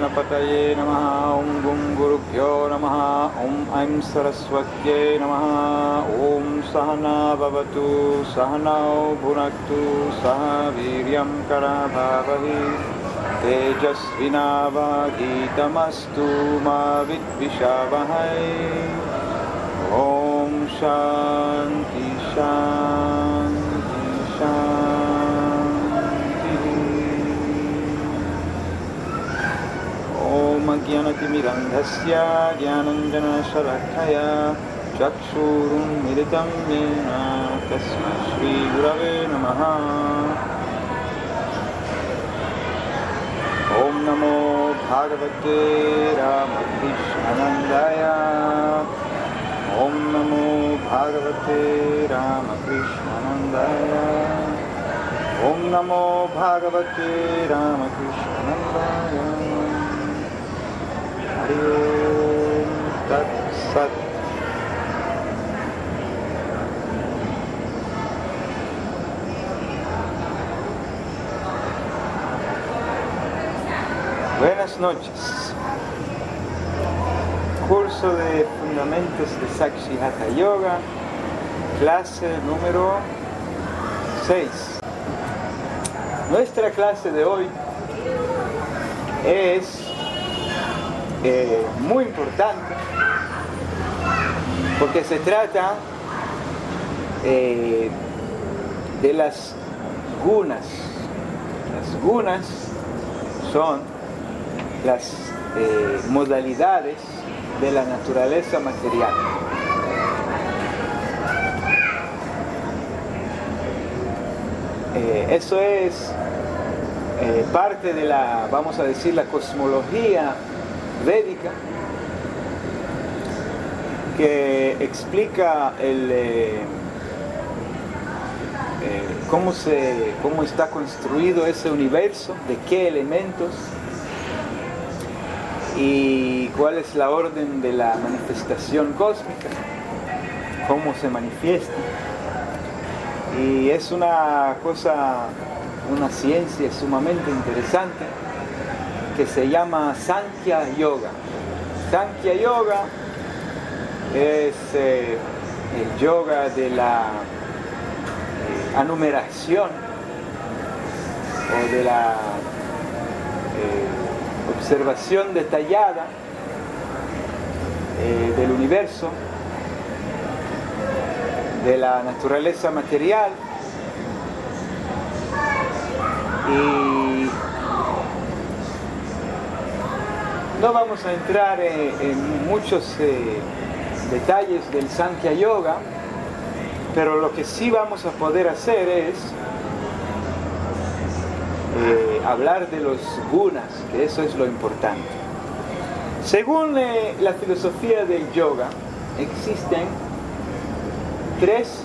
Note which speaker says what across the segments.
Speaker 1: Ganapataye Namaha, Om Gum Gurubhyo Namaha, Om Aim Saraswatye Namaha, Om Sahana Bhavatu, Sahanao Bhunaktu, Saha Viryam Karabhavahi, Tejasvinavadhitamastu ma vidvishavahai. Om Shanti Shanti Shanti. Om Jnanatimirandhasya Jnananjana Shalakaya Chakshurun Militam Yena Tasmai Shri Gurave Namaha. Om Namo Bhagavate Ramakrishnanandaya. Om Namo Bhagavate Ramakrishnanandaya. Om Namo Bhagavate Ramakrishnanandaya. Hari Om Tat Sat. Buenas noches. Curso de Fundamentos de Sakshi Hatha Yoga, clase número 6. Nuestra clase de hoy es muy importante porque se trata de las gunas. Las gunas son las modalidades de la naturaleza material. Eso es parte de la, vamos a decir, la cosmología védica que explica cómo está construido ese universo, de qué elementos y cuál es la orden de la manifestación cósmica, cómo se manifiesta. Y es una ciencia sumamente interesante que se llama Sankhya Yoga. Sankhya Yoga es el yoga de la anumeración o de la observación detallada del universo, de la naturaleza material, y no vamos a entrar en muchos detalles del Sankhya Yoga, pero lo que sí vamos a poder hacer es hablar de los gunas, que eso es lo importante. Según la filosofía del yoga, existen tres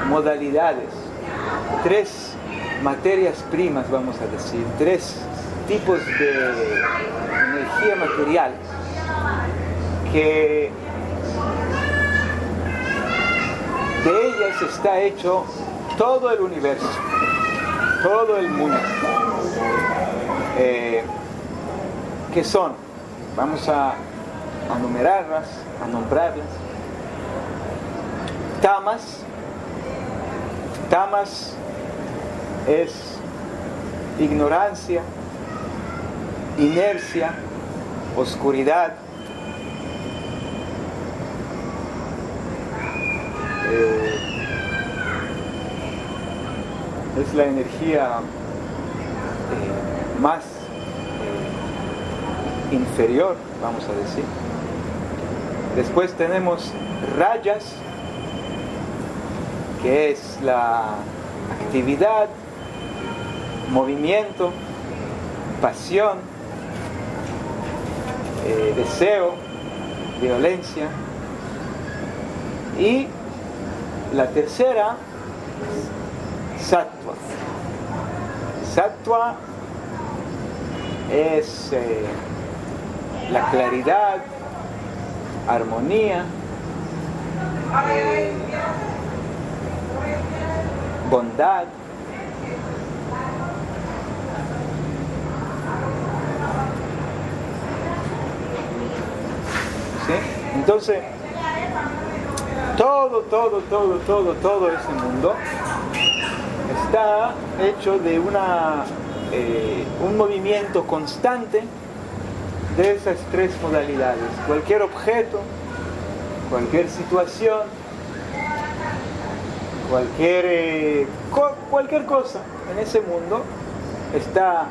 Speaker 1: modalidades, tres materias primas, vamos a decir, tres tipos de energía material que de ellas está hecho todo el universo, todo el mundo. ¿Qué son? Vamos a numerarlas, a nombrarlas. Tamas. Tamas es ignorancia, inercia, oscuridad. Es la energía más inferior, vamos a decir. Después tenemos rayas, que es la actividad, movimiento, pasión, deseo, violencia. Y la tercera, sattva. Sattva es la claridad, armonía, bondad, Entonces, todo ese mundo está hecho de un movimiento constante de esas tres modalidades. Cualquier objeto, cualquier situación, cualquier cosa en ese mundo está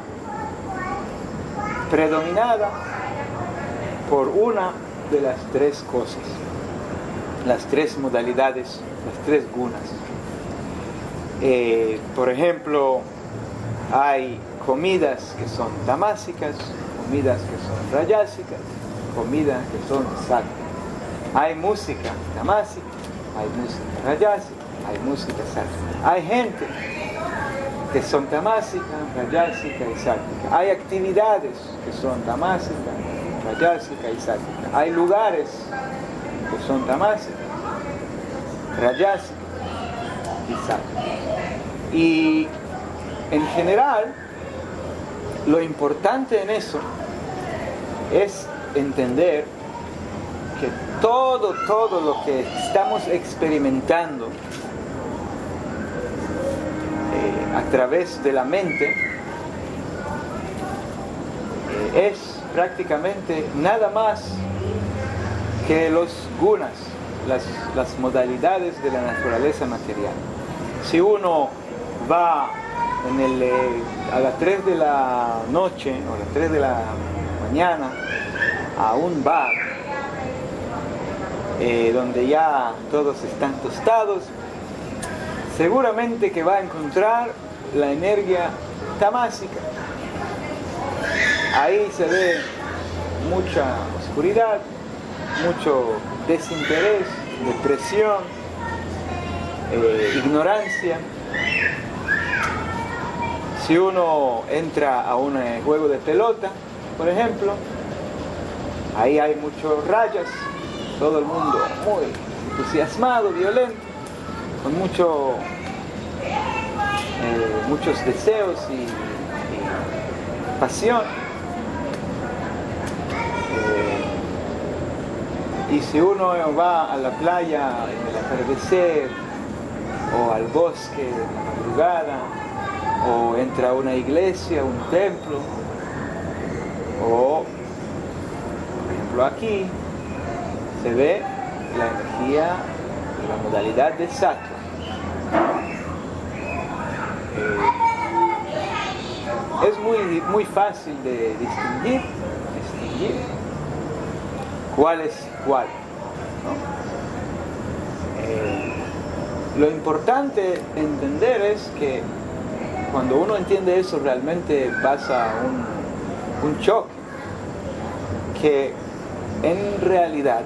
Speaker 1: predominada por una de las tres cosas, las tres modalidades, las tres gunas. Por ejemplo, hay comidas que son tamásicas, comidas que son rayásicas, comidas que son sátvicas. Hay música tamásica, hay música rayásica, hay música sátrica. Hay gente que son tamásica, rayásica y sátrica. Hay actividades que son tamásica, rayásica y sátrica. Hay lugares que son tamásicas, rayásicas y sátricas. Y en general, lo importante en eso es entender que todo lo que estamos experimentando a través de la mente es prácticamente nada más que los gunas, las modalidades de la naturaleza material. Si uno va a las 3 de la noche o a las 3 de la mañana a un bar donde ya todos están tostados, seguramente que va a encontrar la energía tamásica. Ahí se ve mucha oscuridad, mucho desinterés, depresión, ignorancia. Si uno entra a un juego de pelota, por ejemplo, ahí hay muchos rayas, todo el mundo muy entusiasmado, violento, con muchos deseos y pasión. Y si uno va a la playa en el atardecer, o al bosque de la madrugada, o entra a una iglesia, un templo, o por ejemplo aquí se ve la energía, la modalidad de sattva. Es muy fácil de distinguir cuál es cuál, ¿no? Lo importante entender es que cuando uno entiende eso realmente pasa un choque, que en realidad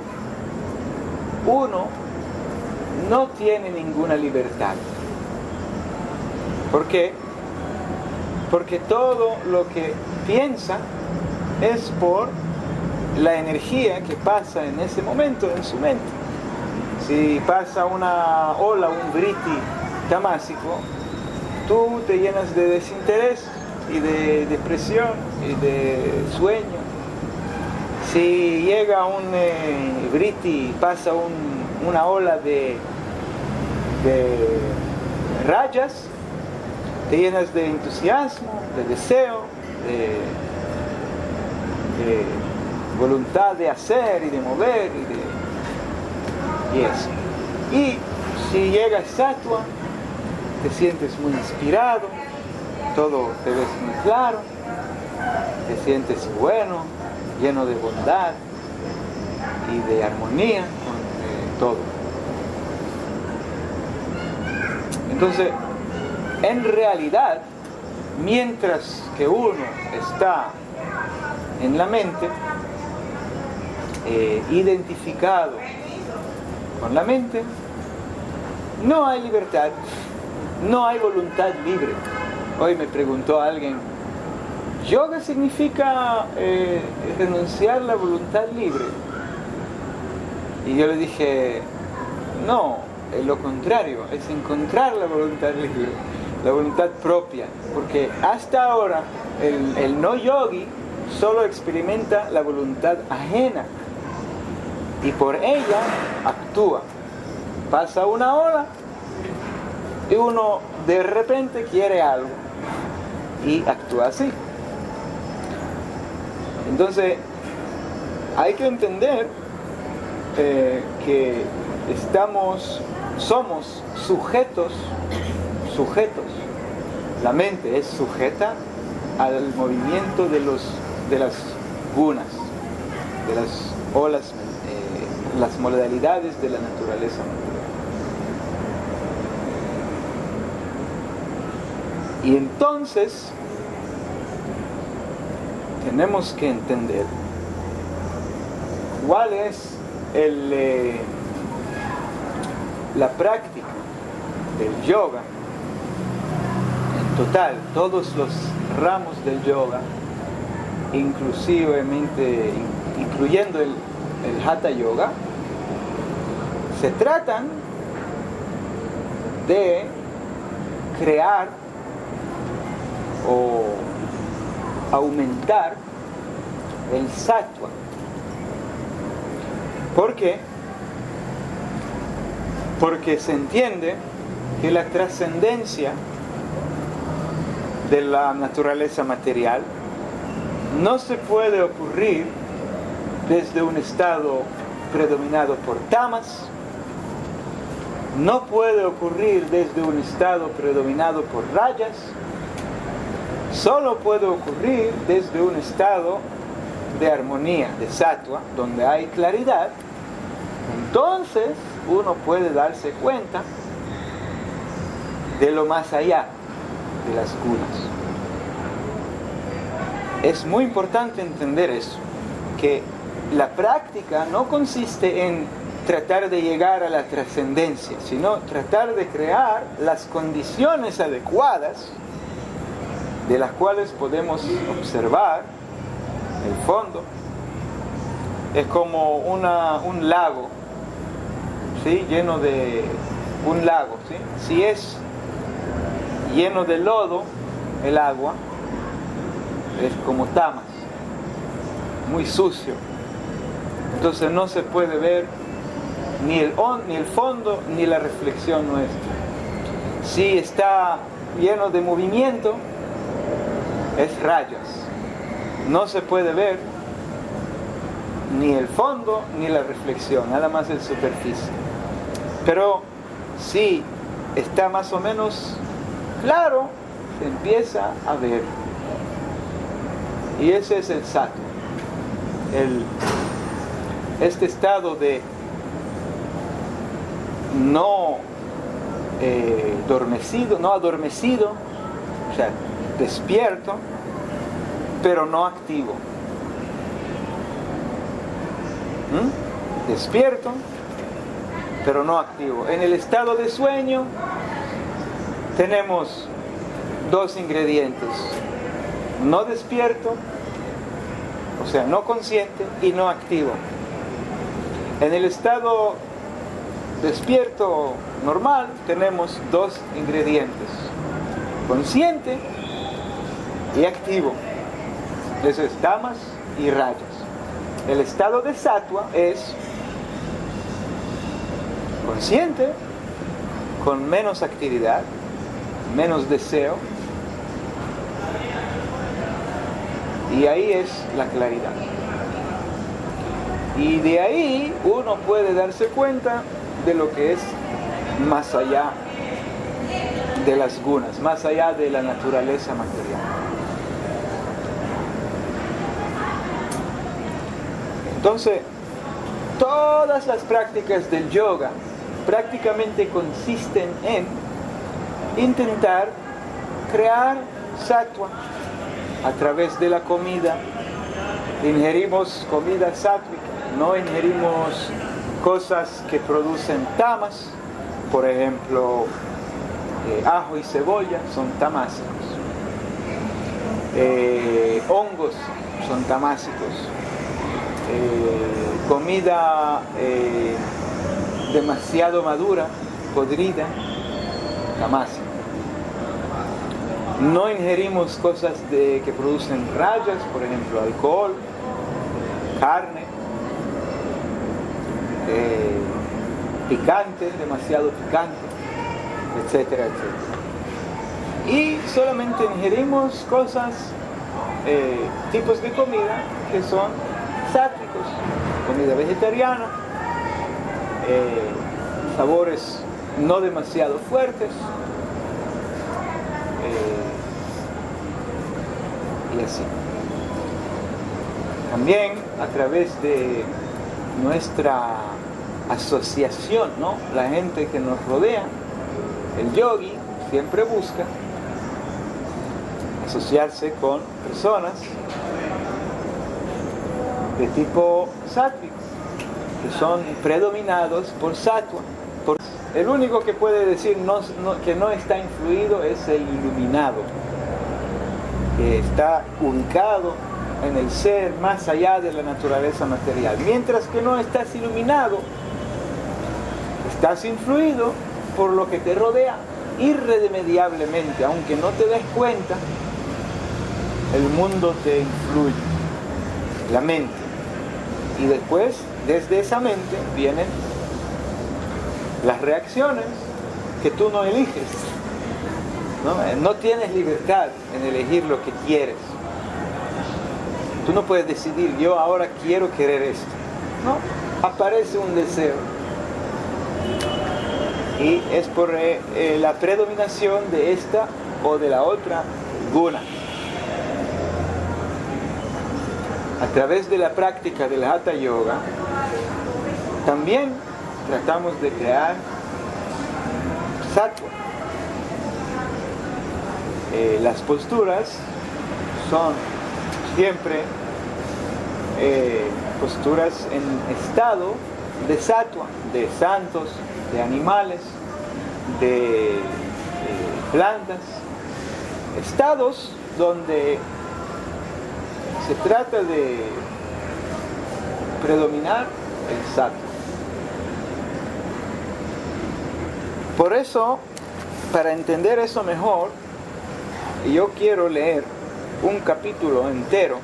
Speaker 1: uno no tiene ninguna libertad. ¿Por qué? Porque todo lo que piensa es por la energía que pasa en ese momento en su mente. Si pasa una ola, un vritti tamásico, tú te llenas de desinterés y de depresión y de sueño. Si llega un vritti, pasa una ola de rayas, te llenas de entusiasmo, de deseo, de voluntad de hacer y de mover y eso. Y si llega sattva, te sientes muy inspirado, todo te ves muy claro, te sientes bueno, lleno de bondad y de armonía con todo. Entonces, en realidad, mientras que uno está en la mente, identificado con la mente, no hay libertad, no hay voluntad libre. Hoy me preguntó alguien, ¿yoga significa renunciar a la voluntad libre? Y yo le dije, no, es lo contrario, es encontrar la voluntad libre, la voluntad propia, porque hasta ahora el no yogi solo experimenta la voluntad ajena. y por ella actúa. Pasa una ola y uno de repente quiere algo y actúa así. Entonces hay que entender que somos sujetos. La mente es sujeta al movimiento de las gunas, de las olas, las modalidades de la naturaleza. Y entonces tenemos que entender cuál es la práctica del yoga en total, todos los ramos del yoga, incluyendo el Hatha Yoga, se tratan de crear o aumentar el sattva. ¿Por qué? Porque se entiende que la trascendencia de la naturaleza material no se puede ocurrir desde un estado predominado por tamas, no puede ocurrir desde un estado predominado por rayas, solo puede ocurrir desde un estado de armonía, de sattva, donde hay claridad. Entonces uno puede darse cuenta de lo más allá de las gunas. Es muy importante entender eso, que la práctica no consiste en tratar de llegar a la trascendencia, sino tratar de crear las condiciones adecuadas de las cuales podemos observar el fondo. Es como un lago, ¿sí? Lleno de un lago, ¿sí? Si es lleno de lodo el agua, es como tamas, muy sucio. Entonces no se puede ver ni el fondo ni la reflexión nuestra. Si está lleno de movimiento, es rayas. No se puede ver ni el fondo ni la reflexión, nada más en superficie. Pero si está más o menos claro, se empieza a ver. Y ese es el sattva. Este estado de no adormecido, o sea, despierto, pero no activo. Despierto, pero no activo. En el estado de sueño tenemos dos ingredientes: no despierto, o sea, no consciente, y no activo. En el estado despierto normal tenemos dos ingredientes: consciente y activo. Eso es tamas y rayas. El estado de sattva es consciente, con menos actividad, menos deseo, y ahí es la claridad. Y de ahí uno puede darse cuenta de lo que es más allá de las gunas, más allá de la naturaleza material. Entonces, todas las prácticas del yoga prácticamente consisten en intentar crear sattva a través de la comida. Ingerimos comida sátvica, no ingerimos cosas que producen tamas. Por ejemplo, ajo y cebolla son tamásicos, hongos son tamásicos, comida demasiado madura, podrida, tamásica. No ingerimos cosas que producen rayas, por ejemplo, alcohol, carne. picante, demasiado picante, etcétera, etcétera. Y solamente ingerimos cosas, tipos de comida que son sátvicos, comida vegetariana, sabores no demasiado fuertes, y así. También a través de nuestra asociación, ¿no? La gente que nos rodea, el yogi siempre busca asociarse con personas de tipo sátvico, que son predominados por sattva. El único que puede decir que no está influido es el iluminado, que está ubicado en el ser más allá de la naturaleza material. Mientras que no estás iluminado, estás influido por lo que te rodea irremediablemente, aunque no te des cuenta. El mundo te influye, la mente, y después desde esa mente vienen las reacciones que tú no eliges, no tienes libertad en elegir lo que quieres. Tú no puedes decidir, yo ahora quiero querer esto. No, aparece un deseo. Y es por la predominación de esta o de la otra guna. A través de la práctica del Hatha Yoga, también tratamos de crear sattva. Las posturas son siempre posturas en estado de sattva, de santos, de animales, de plantas, estados donde se trata de predominar el sattva. Por eso, para entender eso mejor, yo quiero leer un capítulo entero,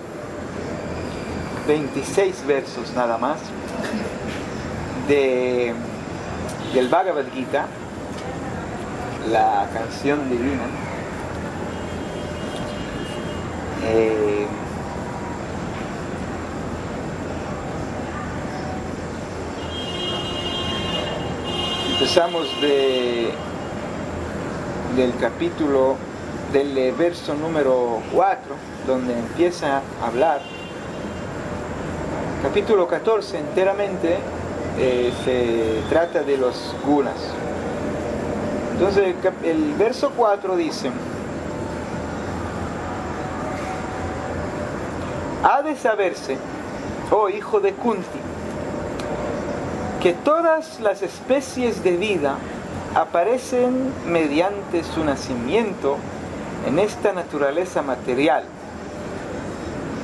Speaker 1: 26 versos nada más, del Bhagavad Gita, la canción divina. Empezamos del capítulo, del verso número 4, donde empieza a hablar. Capítulo 14 enteramente se trata de los gunas. Entonces el verso 4 dice: ha de saberse, oh hijo de Kunti, que todas las especies de vida aparecen mediante su nacimiento en esta naturaleza material,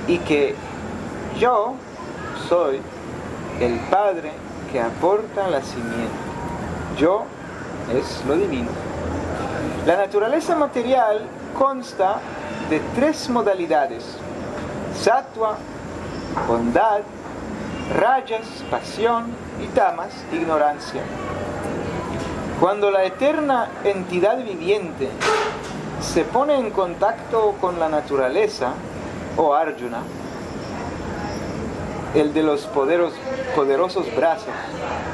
Speaker 1: y que yo soy el Padre que aporta la simiente. Yo es lo divino. La naturaleza material consta de 3 modalidades: sattva, bondad; rajas, pasión; y tamas, ignorancia. Cuando la eterna entidad viviente se pone en contacto con la naturaleza, oh Arjuna, el de los poderosos brazos,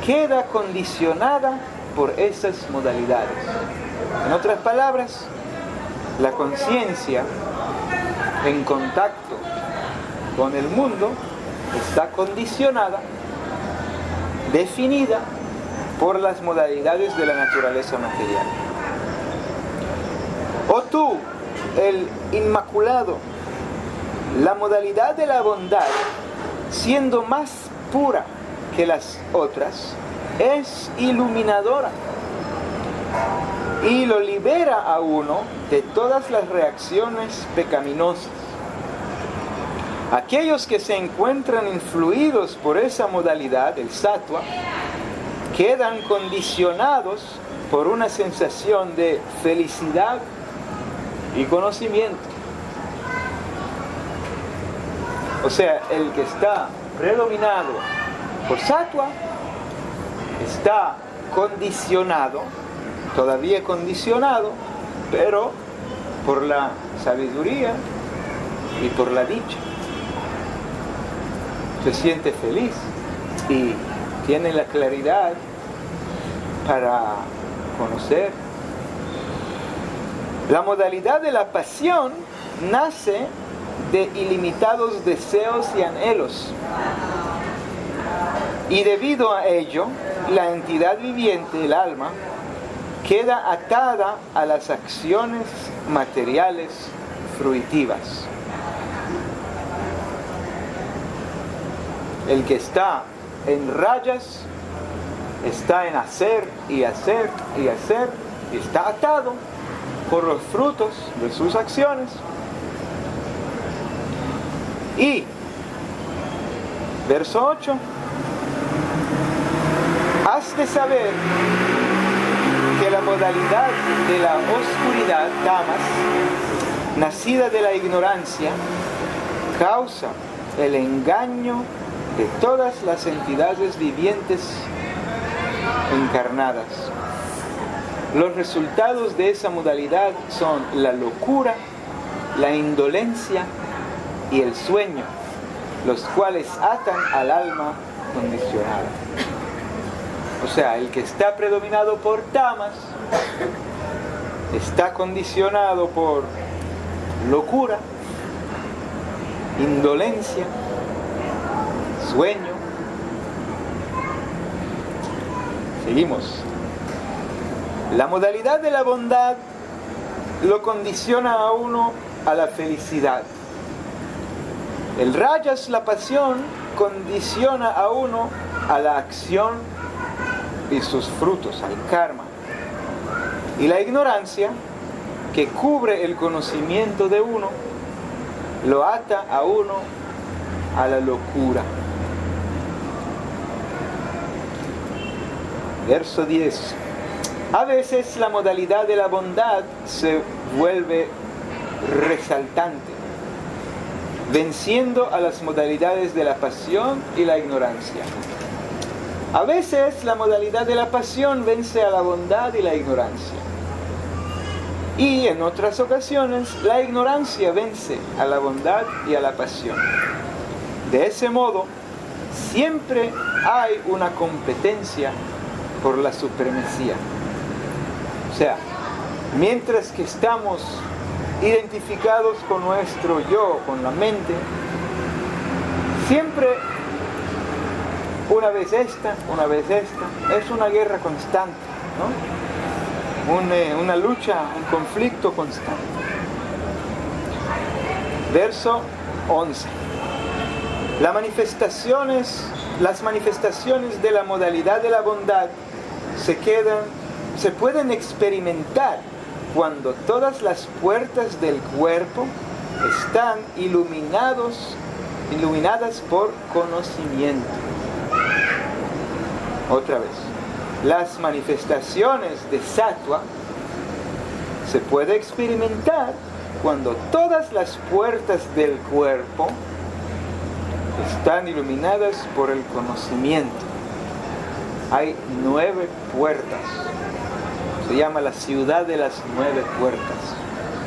Speaker 1: queda condicionada por esas modalidades. En otras palabras, la conciencia en contacto con el mundo está condicionada, definida por las modalidades de la naturaleza material. O tú, el inmaculado, la modalidad de la bondad, siendo más pura que las otras, es iluminadora y lo libera a uno de todas las reacciones pecaminosas. Aquellos que se encuentran influidos por esa modalidad, el sattva, quedan condicionados por una sensación de felicidad y conocimiento. O sea, el que está predominado por sattva está condicionado, todavía condicionado, pero por la sabiduría y por la dicha. Se siente feliz y tiene la claridad para conocer. La modalidad de la pasión nace de ilimitados deseos y anhelos. Y debido a ello, la entidad viviente, el alma, queda atada a las acciones materiales fruitivas. El que está en rayas está en hacer y hacer y hacer, y está atado por los frutos de sus acciones. Y verso 8: has de saber que la modalidad de la oscuridad, tamas, nacida de la ignorancia, causa el engaño de todas las entidades vivientes encarnadas. Los resultados de esa modalidad son la locura, la indolencia y el sueño, los cuales atan al alma condicionada. O sea, el que está predominado por tamas está condicionado por locura, indolencia, sueño. Seguimos. La modalidad de la bondad lo condiciona a uno a la felicidad. El rajas, la pasión, condiciona a uno a la acción y sus frutos, al karma. Y la ignorancia, que cubre el conocimiento de uno, lo ata a uno a la locura. Verso 10. A veces la modalidad de la bondad se vuelve resaltante, venciendo a las modalidades de la pasión y la ignorancia. A veces la modalidad de la pasión vence a la bondad y la ignorancia. Y en otras ocasiones la ignorancia vence a la bondad y a la pasión. De ese modo, siempre hay una competencia por la supremacía. O sea, mientras que estamos identificados con nuestro yo, con la mente, siempre una vez esta, es una guerra constante, ¿no? Una lucha, un conflicto constante. Verso 11. Las manifestaciones de la modalidad de la bondad se pueden experimentar cuando todas las puertas del cuerpo están iluminadas por conocimiento. Otra vez, las manifestaciones de sattva se puede experimentar cuando todas las puertas del cuerpo están iluminadas por el conocimiento. Hay 9 puertas. Se llama la ciudad de las 9 puertas,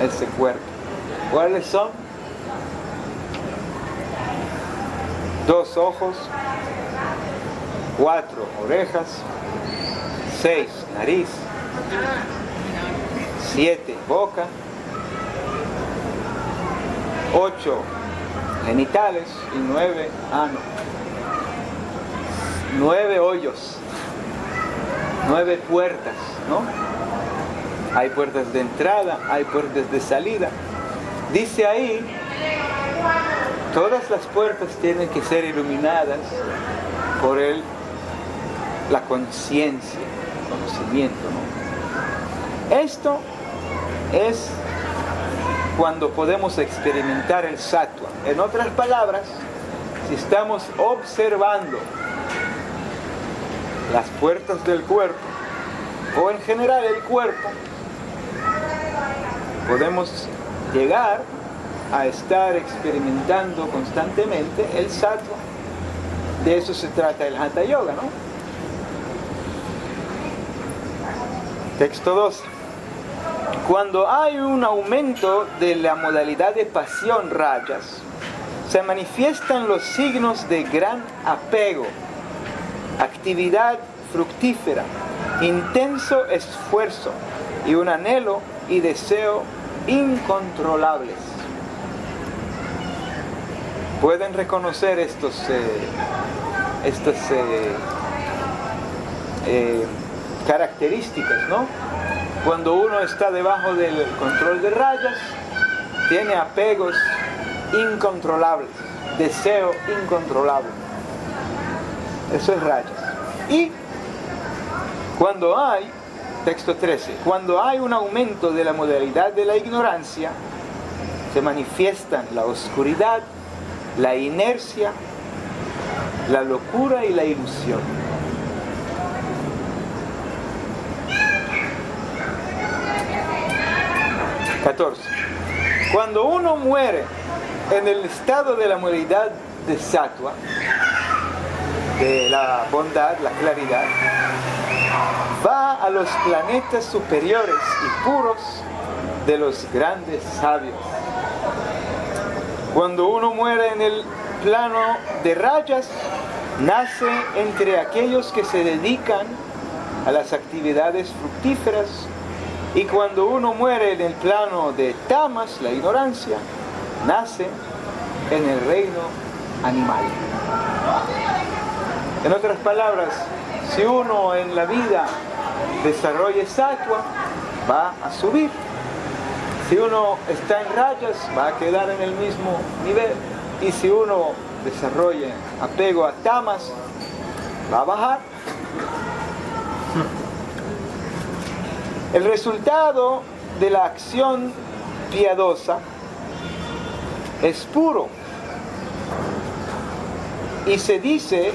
Speaker 1: ese cuerpo. ¿Cuáles son? 2 ojos, 4 orejas, 6 nariz, 7 boca, 8 genitales y 9 ano. 9 hoyos, 9 puertas, ¿no? Hay puertas de entrada, hay puertas de salida. Dice ahí, todas las puertas tienen que ser iluminadas por la conciencia, el conocimiento, ¿no? Esto es cuando podemos experimentar el sattva. En otras palabras, si estamos observando las puertas del cuerpo, o en general el cuerpo, podemos llegar a estar experimentando constantemente el sattva. De eso se trata el Hatha Yoga, ¿no? Texto 2. Cuando hay un aumento de la modalidad de pasión rayas, se manifiestan los signos de gran apego, actividad fructífera, intenso esfuerzo y un anhelo y deseo incontrolables. Pueden reconocer estas características, ¿no? Cuando uno está debajo del control de rayas, tiene apegos incontrolables, deseo incontrolable. Eso es rayas. Y cuando hay, texto 13, cuando hay un aumento de la modalidad de la ignorancia, se manifiestan la oscuridad, la inercia, la locura y la ilusión. Cuando uno muere en el estado de la modalidad de sattva, de la bondad, la claridad, va a los planetas superiores y puros de los grandes sabios. Cuando uno muere en el plano de rayas, nace entre aquellos que se dedican a las actividades fructíferas, y cuando uno muere en el plano de tamas, la ignorancia, nace en el reino animal. En otras palabras, si uno en la vida desarrolla sattva, va a subir. Si uno está en rayas, va a quedar en el mismo nivel. Y si uno desarrolla apego a tamas, va a bajar. El resultado de la acción piadosa es puro y se dice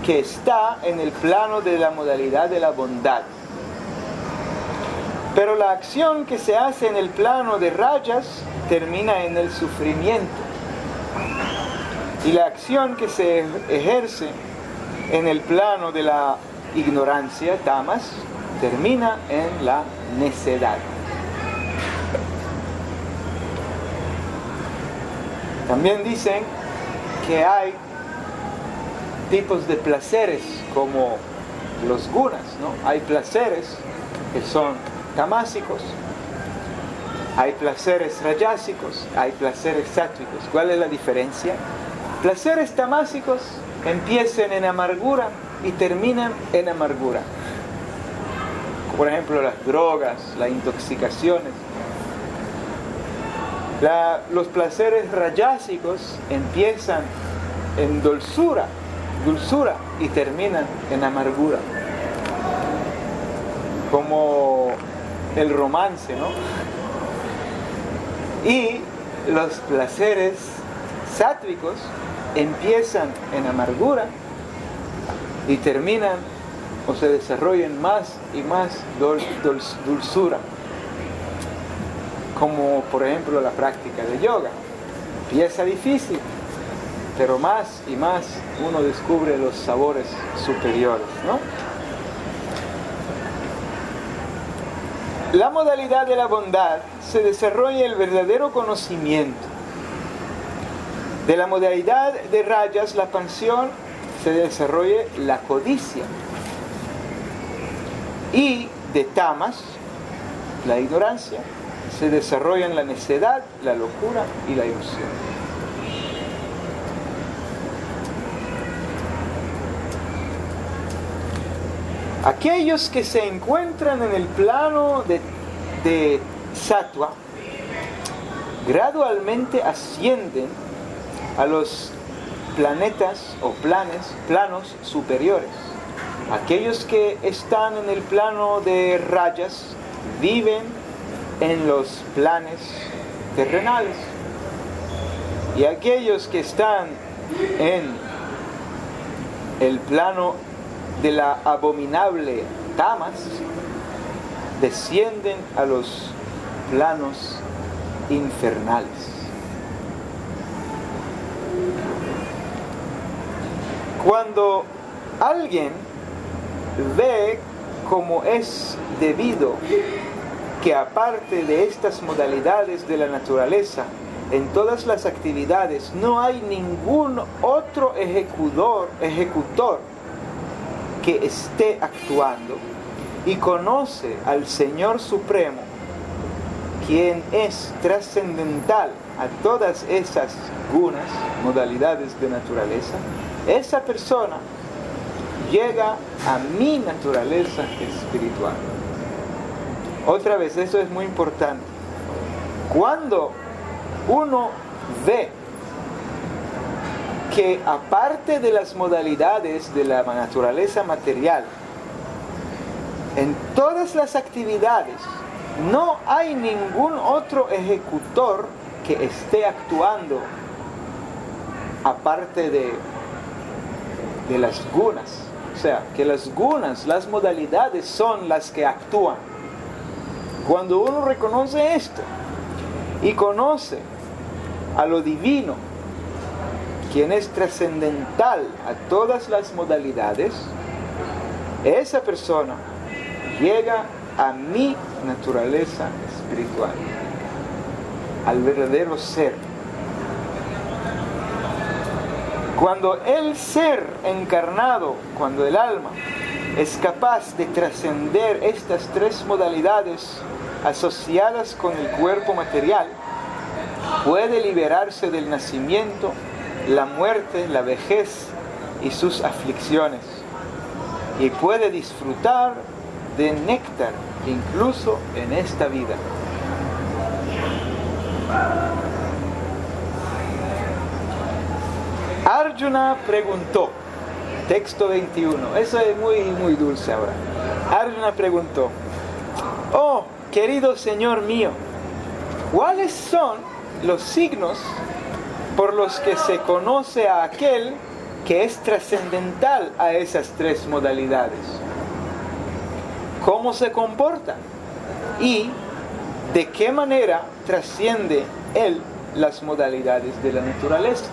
Speaker 1: que está en el plano de la modalidad de la bondad. Pero la acción que se hace en el plano de rayas termina en el sufrimiento. Y la acción que se ejerce en el plano de la ignorancia, tamas, termina en la necedad. También dicen que hay tipos de placeres como los gunas, ¿no? Hay placeres que son tamásicos, hay placeres rayásicos, hay placeres sáttvicos. ¿Cuál es la diferencia? Placeres tamásicos empiezan en amargura y terminan en amargura. Por ejemplo, las drogas, las intoxicaciones. Los placeres rayásicos empiezan en dulzura y terminan en amargura. Como el romance, ¿no? Y los placeres sáttvicos empiezan en amargura y terminan o se desarrollan más y más dulzura, como por ejemplo la práctica de yoga. Empieza difícil, pero más y más uno descubre los sabores superiores, ¿no? La modalidad de la bondad se desarrolla el verdadero conocimiento. De la modalidad de rayas, la pasión, se desarrolla la codicia. Y de tamas, la ignorancia, se desarrollan la necedad, la locura y la ilusión. Aquellos que se encuentran en el plano de sattva gradualmente ascienden a los planetas o planos superiores. Aquellos que están en el plano de rayas viven en los planes terrenales, y aquellos que están en el plano de la abominable tamas descienden a los planos infernales. Cuando alguien ve como es debido que aparte de estas modalidades de la naturaleza, en todas las actividades no hay ningún otro ejecutor que esté actuando, y conoce al Señor Supremo, quien es trascendental a todas esas gunas, modalidades de naturaleza, esa persona llega a mi naturaleza espiritual. Otra vez, eso es muy importante. Cuando uno ve que aparte de las modalidades de la naturaleza material, en todas las actividades no hay ningún otro ejecutor que esté actuando aparte de las gunas. O sea, que las gunas, las modalidades son las que actúan. Cuando uno reconoce esto y conoce a lo divino, quien es trascendental a todas las modalidades, esa persona llega a mi naturaleza espiritual, al verdadero ser. Cuando el ser encarnado, cuando el alma es capaz de trascender estas tres modalidades asociadas con el cuerpo material, puede liberarse del nacimiento, la muerte, la vejez y sus aflicciones, y puede disfrutar de néctar incluso en esta vida. Arjuna preguntó, texto 21, eso es muy dulce ahora. Arjuna preguntó: oh, querido Señor mío, ¿cuáles son los signos por los que se conoce a aquel que es trascendental a esas tres modalidades? ¿Cómo se comporta? ¿Y de qué manera trasciende él las modalidades de la naturaleza?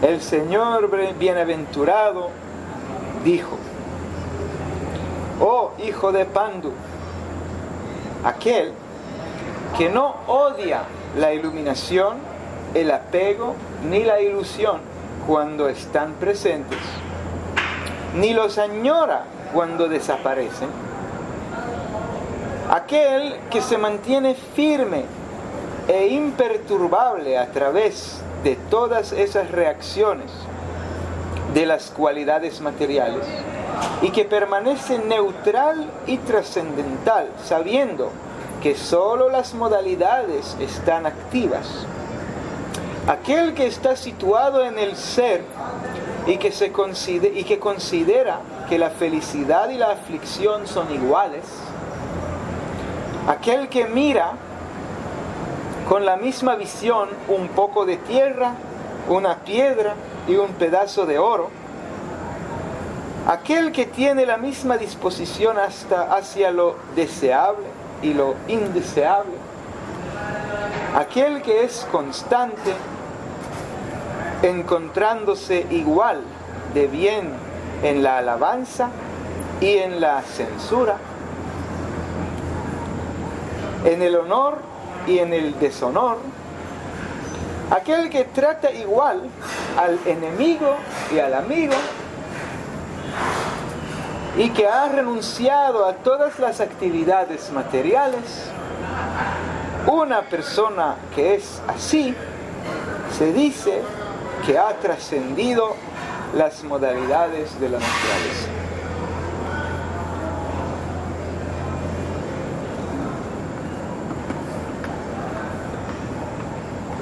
Speaker 1: El Señor bienaventurado dijo: oh hijo de Pandu, aquel que no odia la iluminación, el apego ni la ilusión cuando están presentes, ni los añora cuando desaparecen, aquel que se mantiene firme e imperturbable a través de todas esas reacciones de las cualidades materiales, y que permanece neutral y trascendental, sabiendo que solo las modalidades están activas. Aquel que está situado en el ser y que considera que la felicidad y la aflicción son iguales. Aquel que mira con la misma visión un poco de tierra, una piedra y un pedazo de oro. Aquel que tiene la misma disposición hacia lo deseable y lo indeseable. Aquel que es constante, encontrándose igual de bien en la alabanza y en la censura, en el honor y en el deshonor. Aquel que trata igual al enemigo y al amigo, y que ha renunciado a todas las actividades materiales. Una persona que es así, se dice que ha trascendido las modalidades de la naturaleza.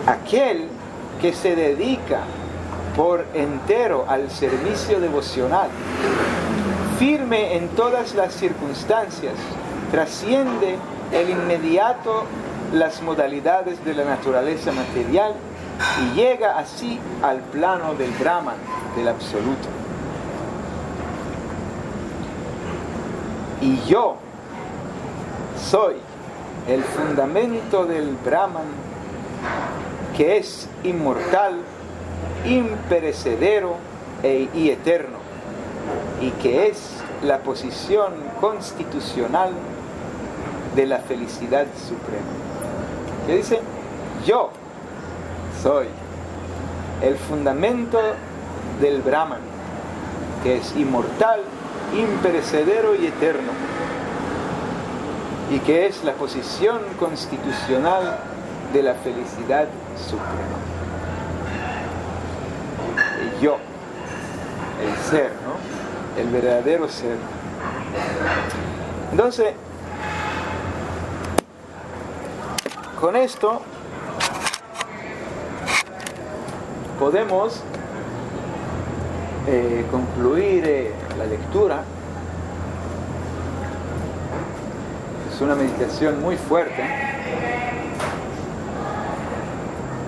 Speaker 1: Aquel que se dedica por entero al servicio devocional, firme en todas las circunstancias, trasciende el inmediato las modalidades de la naturaleza material y llega así al plano del Brahman, del absoluto. Y yo soy el fundamento del Brahman, que es inmortal, imperecedero y eterno. y que es la posición constitucional de la felicidad suprema. Que dice, yo soy el fundamento del Brahman, que es inmortal, imperecedero y eterno, y que es la posición constitucional de la felicidad suprema. El yo, el ser, ¿no? El verdadero ser. Entonces, con esto podemos concluir la lectura. Es una meditación muy fuerte.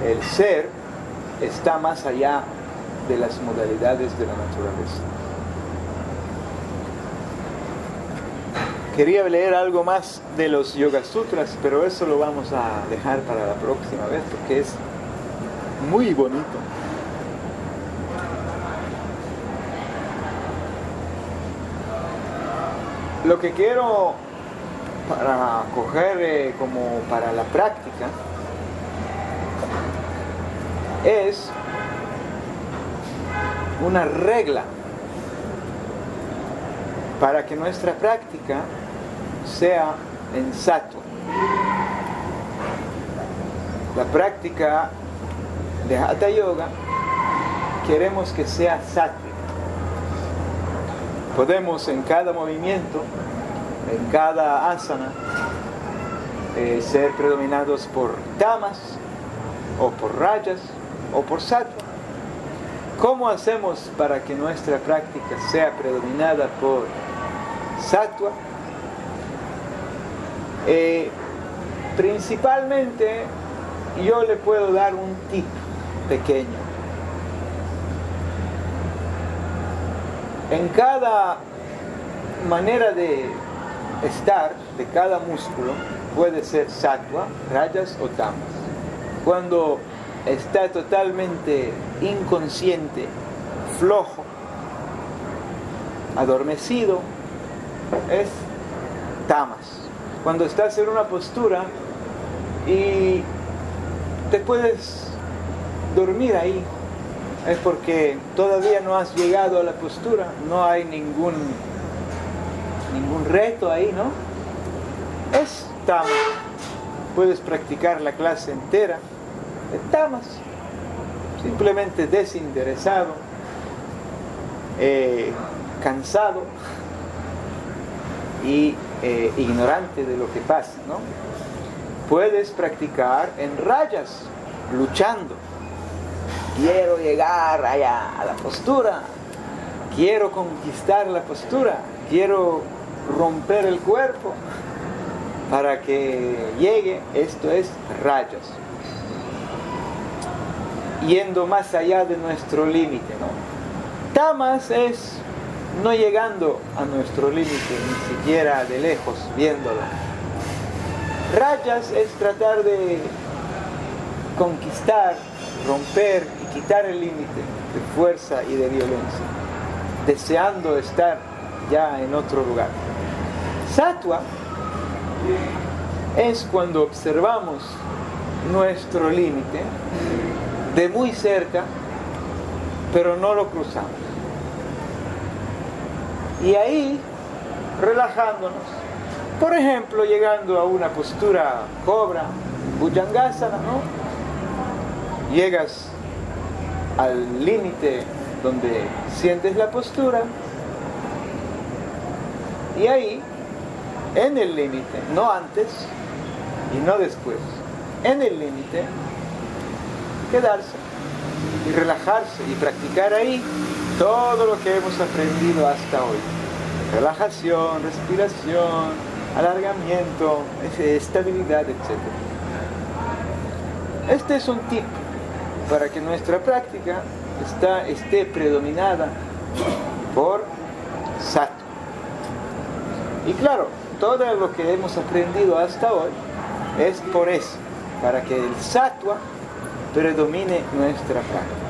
Speaker 1: El ser está más allá de las modalidades de la naturaleza. Quería leer algo más de los Yoga Sutras, pero eso lo vamos a dejar para la próxima vez porque es muy bonito. Lo que quiero para coger como para la práctica es una regla para que nuestra práctica sea en sattva. La práctica de Hatha Yoga queremos que sea sattva. Podemos en cada movimiento, en cada asana, ser predominados por tamas, o por rajas, o por sattva. ¿Cómo hacemos para que nuestra práctica sea predominada por sattva? Principalmente, yo le puedo dar un tip pequeño. En cada manera de estar de cada músculo puede ser sattva, rajas o tamas. Cuando está totalmente inconsciente, flojo, adormecido, es tamas. Cuando estás en una postura y te puedes dormir ahí, es porque todavía no has llegado a la postura, no hay ningún reto ahí, ¿no? Es tamas. Puedes practicar la clase entera de tamas, simplemente desinteresado, cansado y ignorante de lo que pasa, ¿no? Puedes practicar en rajas, luchando. Quiero llegar allá a la postura, quiero conquistar la postura, quiero romper el cuerpo para que llegue. Esto es rajas, yendo más allá de nuestro límite, ¿no? Tamas es no llegando a nuestro límite, ni siquiera de lejos, viéndolo. Rajas es tratar de conquistar, romper y quitar el límite de fuerza y de violencia, deseando estar ya en otro lugar. Sattva es cuando observamos nuestro límite de muy cerca, pero no lo cruzamos. Y ahí, relajándonos, por ejemplo, llegando a una postura cobra, Bhujangasana, ¿no? Llegas al límite donde sientes la postura y ahí, en el límite, no antes y no después, en el límite, quedarse y relajarse y practicar ahí todo lo que hemos aprendido hasta hoy. Relajación, respiración, alargamiento, estabilidad, etc. Este es un tip para que nuestra práctica esté predominada por sattva. Y claro, todo lo que hemos aprendido hasta hoy es por eso, para que el sattva predomine nuestra práctica.